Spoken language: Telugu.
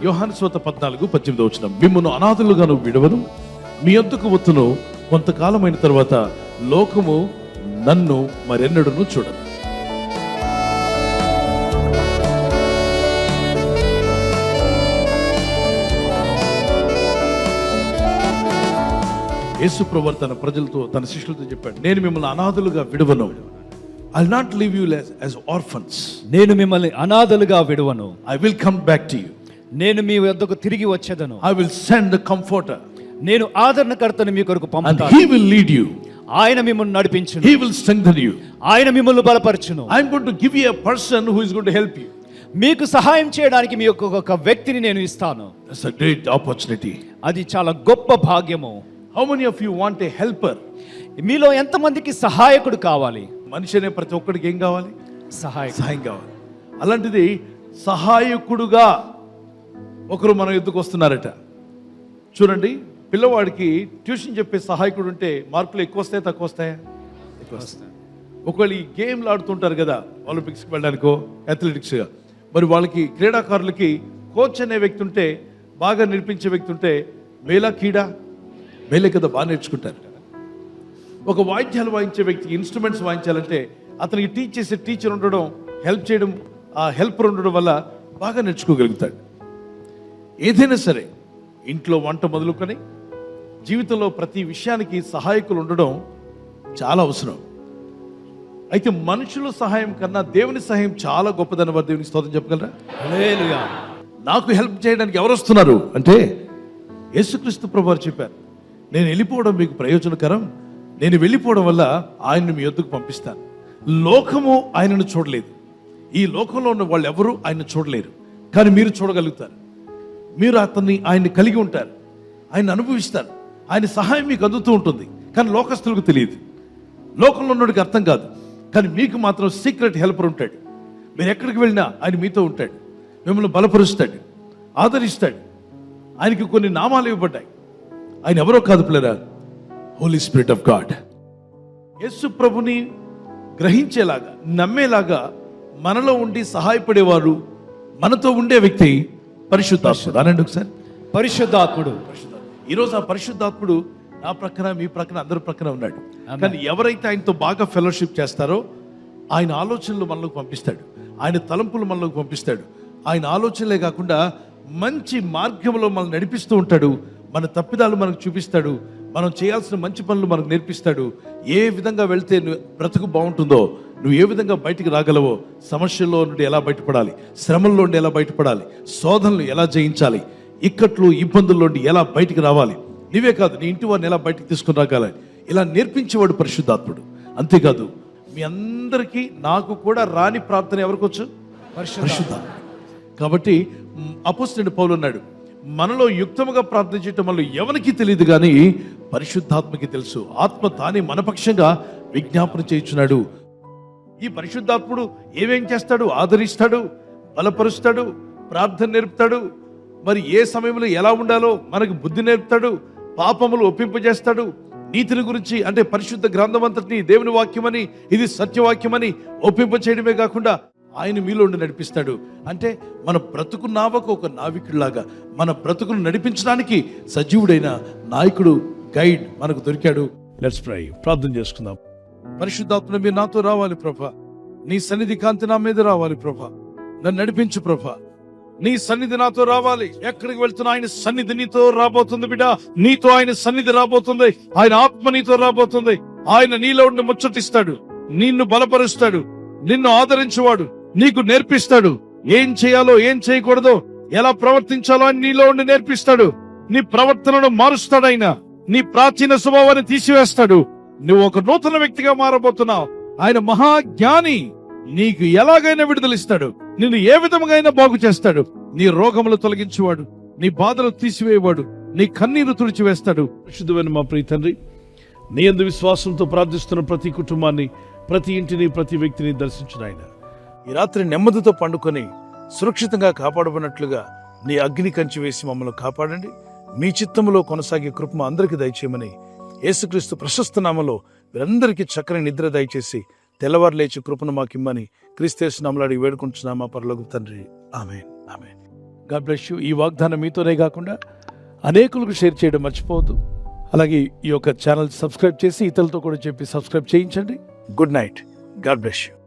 యోహాను సువార్త 14:18 మిమ్మును అనాథులుగాను విడవను, మీ యొద్దకు వత్తును, కొంతకాలమైన తర్వాత లోకము నన్ను మరెన్నడూను చూడదు. యేసు ప్రభువు తన ప్రజలతో, తన శిష్యులతో చెప్పాడు, నేను మిమ్మల్ని అనాథులుగా విడవను. I'll not leave you as orphans. నేను మిమ్మల్ని అనాథలుగా విడవను. I will come back to you. నేను మీ వద్దకు తిరిగి వచ్చేదను. I will send the comforter. నేను ఆదరణకర్తను మీ కొరకు And పంపుతాను. he will lead you. ఆయన మిమ్మల్ని నడిపించును. He will strengthen you. ఆయన మిమ్మల్ని బలపరచును. I'm going to give you a person who is going to help you. మీకు సహాయం చేయడానికి మీ ఒక వ్యక్తిని నేను ఇస్తాను. That's a great opportunity. అది చాలా గొప్ప భాగ్యము. How many of you want a helper? మీలో ఎంతమందికి సహాయకుడు కావాలి? మనిషి అనే ప్రతి ఒక్కడికి ఏం కావాలి? సహాయం కావాలి. అలాంటిది సహాయకుడుగా ఒకరు మన ఎద్దుకు వస్తున్నారట. చూడండి, పిల్లవాడికి ట్యూషన్ చెప్పే సహాయకుడు ఉంటే మార్కులు ఎక్కువ వస్తాయా తక్కువ వస్తాయా? ఎక్కువ వస్తాయి. ఒకవేళ ఈ గేమ్లు ఆడుతుంటారు కదా, ఒలింపిక్స్కి వెళ్ళడానికో అథ్లెటిక్స్గా, మరి వాళ్ళకి క్రీడాకారులకి కోచ్ అనే వ్యక్తి ఉంటే, బాగా నేర్పించే వ్యక్తి ఉంటే మేలా కీడా మేలే కదా, బాగా నేర్చుకుంటారు. ఒక వాయిద్యాలు వాయించే వ్యక్తికి ఇన్స్ట్రుమెంట్స్ వాయించాలంటే అతనికి టీచ్ చేసే టీచర్ ఉండడం, హెల్ప్ చేయడం, ఆ హెల్పర్ ఉండడం వల్ల బాగా నేర్చుకోగలుగుతాడు. ఏదైనా సరే, ఇంట్లో వంట మొదలుకొని జీవితంలో ప్రతి విషయానికి సహాయకులు ఉండడం చాలా అవసరం. అయితే మనుషుల సహాయం కన్నా దేవుని సహాయం చాలా గొప్పదని వారు దేవునికి స్తోత్రం చెప్పగలరా? హల్లెలూయా. నాకు హెల్ప్ చేయడానికి ఎవరు వస్తున్నారు అంటే యేసుక్రీస్తు ప్రభువారు చెప్పారు, నేను వెళ్ళిపోవడం మీకు ప్రయోజనకరం, నేను వెళ్ళిపోవడం వల్ల ఆయన్ని మీ యొద్దకు పంపిస్తాను. లోకము ఆయనను చూడలేదు, ఈ లోకంలో ఉన్న వాళ్ళు ఎవరు ఆయన చూడలేరు, కానీ మీరు చూడగలుగుతారు. మీరు ఆయన్ని కలిగి ఉంటారు, ఆయన అనుభవిస్తారు, ఆయన సహాయం మీకు అందుతూ ఉంటుంది. కానీ లోకస్తులకు తెలియదు, లోకంలో ఉన్నోడికి అర్థం కాదు. కానీ మీకు మాత్రం సీక్రెట్ హెల్పర్ ఉంటాడు. మీరు ఎక్కడికి వెళ్ళినా ఆయన మీతో ఉంటాడు, మిమ్మల్ని బలపరుస్తాడు, ఆదరిస్తాడు. ఆయనకి కొన్ని నామాలు ఇవ్వబడ్డాయి. ఆయన ఎవరో కాదు పిల్లరా, హోలీ స్పిరిట్ ఆఫ్ గాడ్. యేసు ప్రభుని గ్రహించేలాగా, నమ్మేలాగా మనలో ఉండి సహాయపడేవారు, మనతో ఉండే వ్యక్తి పరిశుద్ధాత్ముడు. అనండి ఒకసారి, పరిశుద్ధాత్ముడు. ఈరోజు ఆ పరిశుద్ధాత్ముడు నా ప్రక్కన, మీ ప్రక్కన, అందరి ప్రక్కన ఉన్నాడు. కానీ ఎవరైతే ఆయనతో బాగా ఫెలోషిప్ చేస్తారో ఆయన ఆలోచనలు మనలోకి పంపిస్తాడు, ఆయన తలంపులు మనలోకి పంపిస్తాడు. ఆయన ఆలోచనలే కాకుండా మంచి మార్గంలో మనల్ని నడిపిస్తూ ఉంటాడు. మన తప్పిదాలు మనకు చూపిస్తాడు, మనం చేయాల్సిన మంచి పనులు మనకు నేర్పిస్తాడు. ఏ విధంగా వెళ్తే బ్రతుకు బాగుంటుందో, నువ్వు ఏ విధంగా బయటికి రాగలవో, సమస్యల్లో నుండి ఎలా బయటపడాలి, శ్రమల్లో నుండి ఎలా బయటపడాలి, శోధనలు ఎలా జయించాలి, ఇక్కట్లు ఇబ్బందుల్లో నుండి ఎలా బయటికి రావాలి, నీవే కాదు నీ ఇంటి వారిని ఎలా బయటికి తీసుకుని రాగాలి, ఇలా నేర్పించేవాడు పరిశుద్ధాత్ముడు. అంతేకాదు, మీ అందరికీ నాకు కూడా రాని ప్రార్థన ఎవరికొచ్చు? పరిశుద్ధాత్ముడు. కాబట్టి అపోస్తలుడైన పౌలు అన్నాడు, మనలో యుక్తముగా ప్రార్థించటం వల్ల ఎవరికి తెలియదు కానీ పరిశుద్ధాత్మకి తెలుసు. ఆత్మ తానే మన పక్షంగా విజ్ఞాపన చేయించున్నాడు. ఈ పరిశుద్ధాత్ముడు ఏమేం చేస్తాడు? ఆదరిస్తాడు, బలపరుస్తాడు, ప్రార్థన నేర్పుతాడు, మరి ఏ సమయంలో ఎలా ఉండాలో మనకు బుద్ధి నేర్పుతాడు, పాపములు ఒప్పింపజేస్తాడు, నీతిని గురించి అంటే పరిశుద్ధ గ్రంథం అంతటిని దేవుని వాక్యమని, ఇది సత్యవాక్యమని ఒప్పింప చేయడమే కాకుండా ఆయన మీలో ఉండి నడిపిస్తాడు. అంటే మన బ్రతుకు నావకు ఒక నావికుడిలాగా మన బ్రతుకును నడిపించడానికి సజీవుడైన నాయకుడు, గైడ్ మనకు దొరికాడు. లెట్స్ ప్రే, ప్రార్థన చేసుకుందాం. పరిశుద్ధాత్మ మీరు నాతో రావాలి ప్రభా, నీ సన్నిధి కాంతి నా మీద రావాలి ప్రభా, నన్ను నడిపించు ప్రభా. నీ సన్నిధి నాతో రావాలి. ఎక్కడికి వెళ్తున్నా ఆయన సన్నిధి నీతో రాబోతుంది బిడ్డ, నీతో ఆయన సన్నిధి రాబోతుంది, ఆయన ఆత్మ నీతో రాబోతుంది. ఆయన నీలో ఉండి ముచ్చటిస్తాడు, నిన్ను బలపరుస్తాడు, నిన్ను ఆదరించేవాడు, నీకు నేర్పిస్తాడు. ఏం చేయాలో ఏం చేయకూడదో, ఎలా ప్రవర్తించాలో అని నీలో ఉండి నేర్పిస్తాడు. నీ ప్రవర్తనను మారుస్తాడు ఆయన, నీ ప్రాచీన స్వభావాన్ని తీసివేస్తాడు. నువ్వు ఒక నూతన వ్యక్తిగా మారబోతున్నావు. ఆయన మహాజ్ఞాని, నీకు ఎలాగైనా విడుదలిస్తాడు, నిన్ను ఏ విధముగా బాగు చేస్తాడు. నీ రోగములు తొలగించేవాడు, నీ బాధలు తీసివేయవాడు, నీ కన్నీరు తుడిచివేస్తాడు. పరిశుద్ధమైన మా ప్రియ తండ్రి, నీ యందు విశ్వాసంతో ప్రార్థిస్తున్న ప్రతి కుటుంబాన్ని, ప్రతి ఇంటిని, ప్రతి వ్యక్తిని దర్శించిన ఆయన ఈ రాత్రి నెమ్మదితో పండుకొని సురక్షితంగా కాపాడబడినట్లుగా నీ అగ్ని కంచి వేసి మమ్మల్ని కాపాడండి. మీ చిత్తములో కొనసాగే కృప అందరికీ దయచేయమని యేసుక్రీస్తు ప్రశస్త నామములో వీరందరికీ చక్కని నిద్ర దయచేసి తెల్లవారు లేచి కృపను మాకిమ్మని క్రీస్తు యేసు నామములో అడిగి వేడుకుంటున్నామా పరలోకపు తండ్రి. ఆమేన్, ఆమేన్. God bless you. ఈ వాగ్దానం మీతోనే కాకుండా అనేకులకు షేర్ చేయడం మర్చిపోవద్దు. అలాగే ఈ యొక్క ఛానల్ సబ్స్క్రైబ్ చేసి ఇతరులతో కూడా చెప్పి సబ్స్క్రైబ్ చేయించండి. Good night. God bless you.